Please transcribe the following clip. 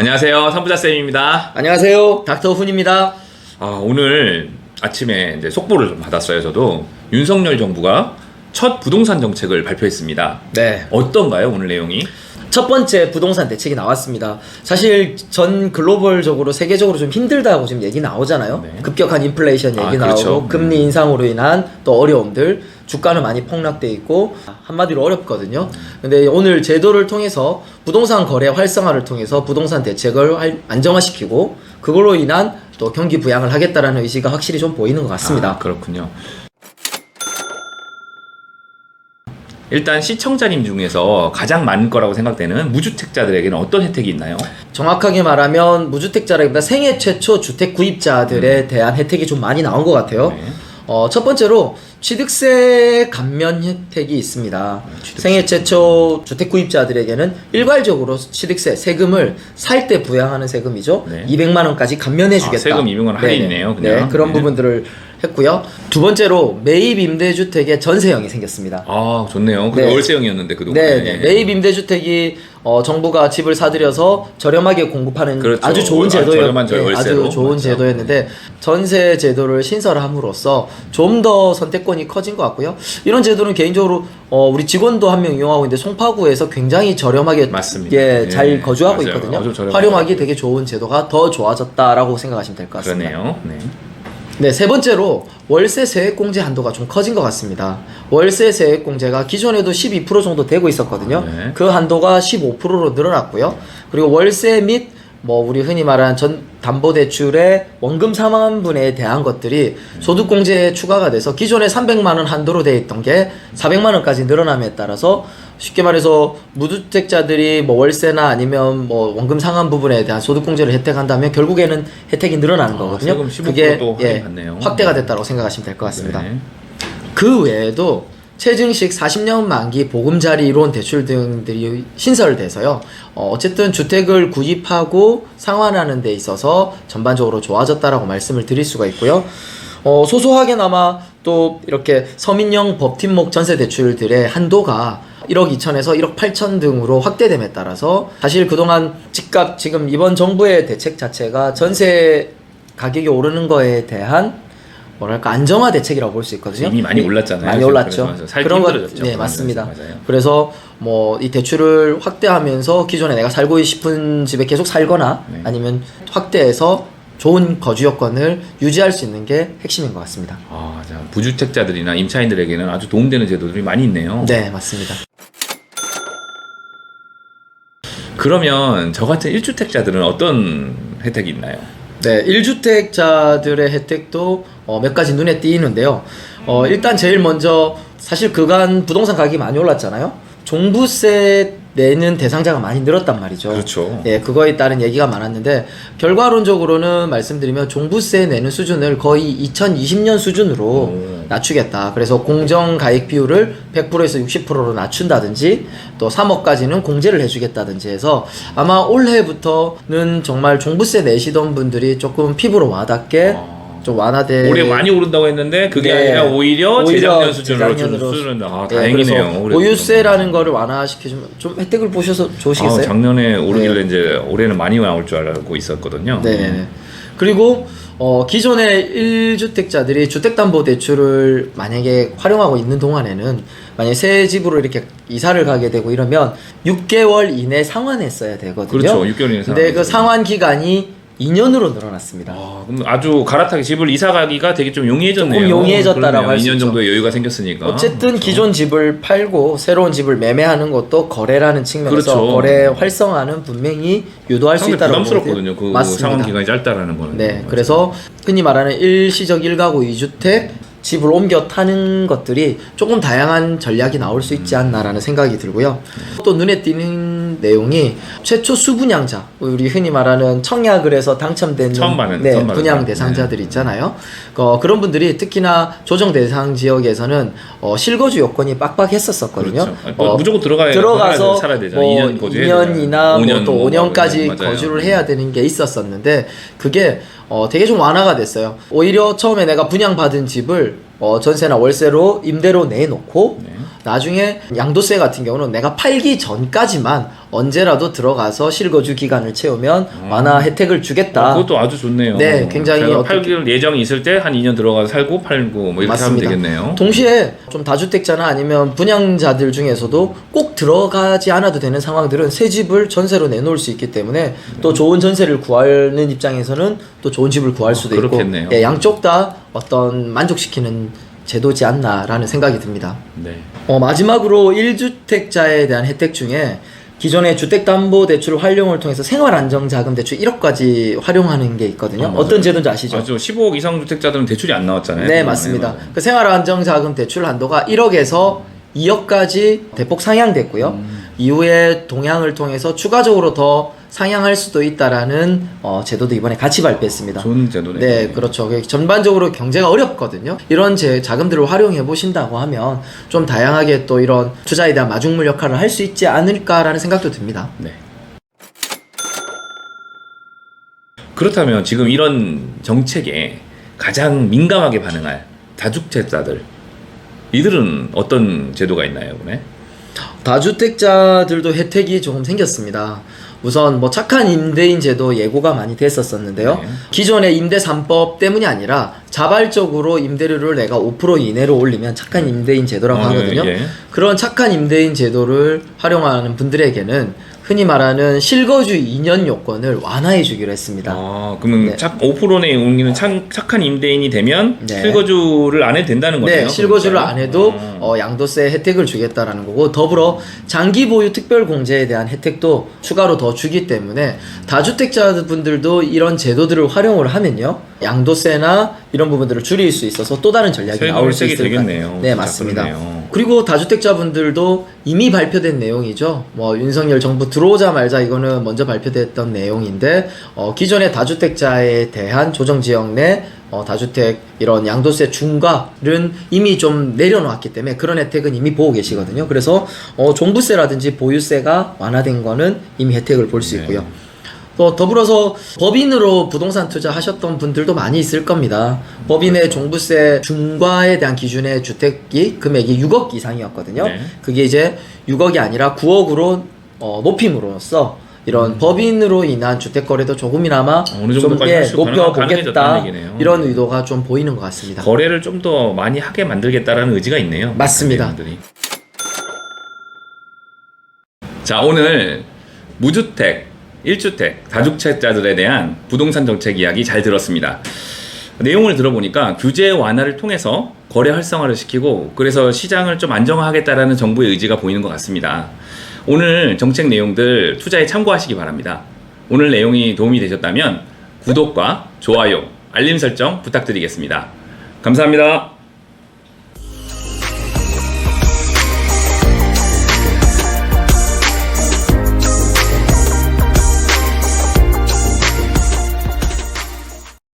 안녕하세요. 삼부자쌤입니다. 안녕하세요. 닥터 훈입니다. 오늘 아침에 이제 속보를 좀 받았어요. 저도 윤석열 정부가 첫 부동산 정책을 발표했습니다. 네. 어떤가요, 오늘 내용이? 첫 번째 부동산 대책이 나왔습니다. 사실 전 글로벌적으로 세계적으로 좀 힘들다고 지금 얘기 나오잖아요. 네. 급격한 인플레이션 얘기 그렇죠. 나오고 금리 인상으로 인한 또 어려움들, 주가는 많이 폭락돼 있고 한마디로 어렵거든요. 근데 오늘 제도를 통해서 부동산 거래 활성화를 통해서 부동산 대책을 안정화시키고 그걸로 인한 또 경기 부양을 하겠다라는 의지가 확실히 좀 보이는 것 같습니다. 그렇군요. 일단 시청자님 중에서 가장 많을 거라고 생각되는 무주택자들에게는 어떤 혜택이 있나요? 정확하게 말하면 무주택자라기보다 생애 최초 주택 구입자들에 대한 혜택이 좀 많이 나온 것 같아요. 네. 첫 번째로 취득세 감면 혜택이 있습니다. 생애 최초 주택 구입자들에게는 일괄적으로 취득세 세금을 살 때 부양하는 세금이죠. 네. 200만 원까지 감면해 주겠다. 세금 200만 원 할인이네요. 그냥. 네, 그런 네. 부분들을 했고요. 두 번째로 매입 임대주택에 전세형이 생겼습니다. 좋네요. 그게 네. 월세형이었는데 그동안. 네. 매입 임대주택이 정부가 집을 사들여서 저렴하게 공급하는 그렇죠. 아주 좋은 제도였, 저렴한 월세로. 아주 좋은 맞죠. 제도였는데 전세 제도를 신설함으로써 좀 더 선택권이 커진 것 같고요. 이런 제도는 개인적으로 우리 직원도 한 명 이용하고 있는데 송파구에서 굉장히 저렴하게 맞습니다. 잘 거주하고 맞아요. 있거든요. 아주 저렴하게. 활용하기 되게 좋은 제도가 더 좋아졌다라고 생각하시면 될 것 같습니다. 그러네요. 네. 네, 세 번째로 월세 세액공제 한도가 좀 커진 것 같습니다. 월세 세액공제가 기존에도 12% 정도 되고 있었거든요. 네. 그 한도가 15%로 늘어났고요. 그리고 월세 및 우리 흔히 말하는 전 담보대출의 원금 상환분에 대한 것들이 소득공제에 추가가 돼서 기존에 300만 원 한도로 돼 있던 게 400만 원까지 늘어남에 따라서 쉽게 말해서 무주택자들이 월세나 아니면 원금 상환 부분에 대한 소득공제를 혜택한다면 결국에는 혜택이 늘어나는 거거든요. 세금 15%도 그게 할인받네요. 확대가 됐다고 생각하시면 될 것 같습니다. 네. 그 외에도 체증식 40년 만기 보금자리 이론 대출 등들이 신설돼서요. 어쨌든 주택을 구입하고 상환하는 데 있어서 전반적으로 좋아졌다라고 말씀을 드릴 수가 있고요. 소소하게나마 또 이렇게 서민형 법팀목 전세 대출들의 한도가 1억 2천에서 1억 8천 등으로 확대됨에 따라서 사실 그동안 집값 지금 이번 정부의 대책 자체가 전세 가격이 오르는 거에 대한 안정화 대책이라고 볼 수 있거든요. 이미 많이 올랐잖아요. 많이 올랐죠. 그런 거 네, 맞습니다. 맞아요. 그래서 이 대출을 확대하면서 기존에 내가 살고 싶은 집에 계속 살거나 네. 아니면 확대해서 좋은 거주 여건을 유지할 수 있는 게 핵심인 것 같습니다. 부주택자들이나 임차인들에게는 아주 도움되는 제도들이 많이 있네요. 네, 맞습니다. 그러면 저 같은 1주택자들은 어떤 혜택이 있나요? 네, 1주택자들의 혜택도 몇 가지 눈에 띄는데요. 일단 제일 먼저 사실 그간 부동산 가격이 많이 올랐잖아요. 종부세 내는 대상자가 많이 늘었단 말이죠. 그렇죠. 예, 그거에 따른 얘기가 많았는데 결과론적으로는 말씀드리면 종부세 내는 수준을 거의 2020년 수준으로 낮추겠다. 그래서 공정 가입 비율을 100%에서 60%로 낮춘다든지 또 3억까지는 공제를 해주겠다든지 해서 아마 올해부터는 정말 종부세 내시던 분들이 조금 피부로 와닿게 좀 완화돼. 올해 많이 오른다고 했는데 그게 네. 아니라 오히려 재작년 수준으로 재작년으로 수준은 네, 다행이네요. 그래서 보유세라는 거를 완화시켜주면 좀 혜택을 보셔서 좋으시겠어요? 작년에 오르길래 이제 올해는 많이 나올 줄 알고 있었거든요. 네. 그리고 기존의 1주택자들이 주택담보대출을 만약에 활용하고 있는 동안에는 만약에 새 집으로 이렇게 이사를 가게 되고 이러면 6개월 이내 상환했어야 되거든요. 그렇죠. 6개월 이내 근데 그 상환 기간이 2년으로 늘어났습니다. 그럼 아주 갈아타기 집을 이사 가기가 되게 좀 용이해졌네요. 조금 용이해졌다라고 할 수 2년 있죠. 정도의 여유가 생겼으니까. 어쨌든 그렇죠. 기존 집을 팔고 새로운 집을 매매하는 것도 거래라는 측면에서 그렇죠. 거래 활성화는 분명히 유도할 수 있다고 부담스럽거든요. 그 상환 기간이 짧다라는 거는. 네, 맞아요. 그래서 흔히 말하는 일시적 1가구 2주택 집을 옮겨 타는 것들이 조금 다양한 전략이 나올 수 있지 않나라는 생각이 들고요. 또 눈에 띄는 내용이 최초 수분양자, 우리 흔히 말하는 청약을 해서 당첨된 처음 받는 분양 대상자들 있잖아요. 그런 분들이 특히나 조정 대상 지역에서는 실거주 요건이 빡빡했었거든요. 그렇죠. 무조건 들어가서 살아야 되잖아요. 2년 거주해야 2년이나 또 5년까지 거주를 해야 되는 게 있었었는데 그게 되게 좀 완화가 됐어요. 오히려 처음에 내가 분양받은 집을 전세나 월세로 임대로 내놓고 나중에 양도세 같은 경우는 내가 팔기 전까지만 언제라도 들어가서 실거주 기간을 채우면 완화 혜택을 주겠다. 그것도 아주 좋네요. 네, 굉장히 제가 어떻게- 팔길 예정이 있을 때 한 2년 들어가서 살고 팔고 뭐 이렇게 맞습니다. 하면 되겠네요. 동시에 좀 다주택자나 아니면 분양자들 중에서도 꼭 들어가지 않아도 되는 상황들은 새 집을 전세로 내놓을 수 있기 때문에 또 좋은 전세를 구하는 입장에서는 또 좋은 집을 구할 수도 그렇겠네요. 있고, 예, 양쪽 다 어떤 만족시키는 제도지 않나라는 생각이 듭니다. 네. 마지막으로 1주택자에 대한 혜택 중에 기존의 주택담보대출 활용을 통해서 생활안정자금대출 1억까지 활용하는 게 있거든요. 맞아요. 어떤 제도인지 아시죠? 아주 15억 이상 주택자들은 대출이 안 나왔잖아요. 네, 맞습니다. 그 생활안정자금 대출 한도가 1억에서 2억까지 대폭 상향됐고요. 이후에 동향을 통해서 추가적으로 더 상향할 수도 있다라는 제도도 이번에 같이 발표했습니다. 좋은 제도네요. 네, 그렇죠. 전반적으로 경제가 어렵거든요. 이런 자금들을 활용해 보신다고 하면 좀 다양하게 또 이런 투자에 대한 마중물 역할을 할 수 있지 않을까라는 생각도 듭니다. 네. 그렇다면 지금 이런 정책에 가장 민감하게 반응할 다주택자들 이들은 어떤 제도가 있나요, 이번에? 다주택자들도 혜택이 조금 생겼습니다. 우선 뭐 착한 임대인 제도 예고가 많이 됐었었는데요. 네. 기존의 임대 3법 때문이 아니라 자발적으로 임대료를 내가 5% 이내로 올리면 착한 임대인 제도라고 하거든요. 예. 그런 착한 임대인 제도를 활용하는 분들에게는 흔히 말하는 실거주 2년 요건을 완화해 주기로 했습니다. 그러면 네. 5%내 옮기는 착한 임대인이 되면 네. 실거주를 안 해도 된다는 거네요. 네, 실거주를 그러니까. 안 해도 양도세 혜택을 주겠다라는 거고, 더불어 장기 보유 특별 공제에 대한 혜택도 추가로 더 주기 때문에 다주택자분들도 이런 제도들을 활용을 하면요, 양도세나 이런 부분들을 줄일 수 있어서 또 다른 전략이 세금 나올 수 혜택이 있을 되겠네요. 것 네, 진짜 맞습니다. 그러네요. 그리고 다주택자분들도 이미 발표된 내용이죠. 뭐 윤석열 정부 들어오자마자 이거는 먼저 발표됐던 내용인데, 기존의 다주택자에 대한 조정지역 내 다주택 이런 양도세 중과는 이미 좀 내려놓았기 때문에 그런 혜택은 이미 보고 계시거든요. 그래서 종부세라든지 보유세가 완화된 거는 이미 혜택을 볼 수 네. 있고요. 또 더불어서 법인으로 부동산 투자하셨던 분들도 많이 있을 겁니다. 법인의 종부세 중과에 대한 기준의 주택이 금액이 6억 이상이었거든요. 네. 그게 이제 6억이 아니라 9억으로 높임으로써 이런 법인으로 인한 주택 거래도 조금이나마 어느 좀 정도까지 할수 높여보겠다, 가능해졌다는 얘기네요. 이런 의도가 좀 보이는 것 같습니다. 거래를 좀 더 많이 하게 만들겠다라는 의지가 있네요. 맞습니다. 분들이. 자, 오늘 무주택, 1주택, 다주택자들에 대한 부동산 정책 이야기 잘 들었습니다. 내용을 들어보니까 규제 완화를 통해서 거래 활성화를 시키고 그래서 시장을 좀 안정화하겠다라는 정부의 의지가 보이는 것 같습니다. 오늘 정책 내용들 투자에 참고하시기 바랍니다. 오늘 내용이 도움이 되셨다면 구독과 좋아요, 알림 설정 부탁드리겠습니다. 감사합니다.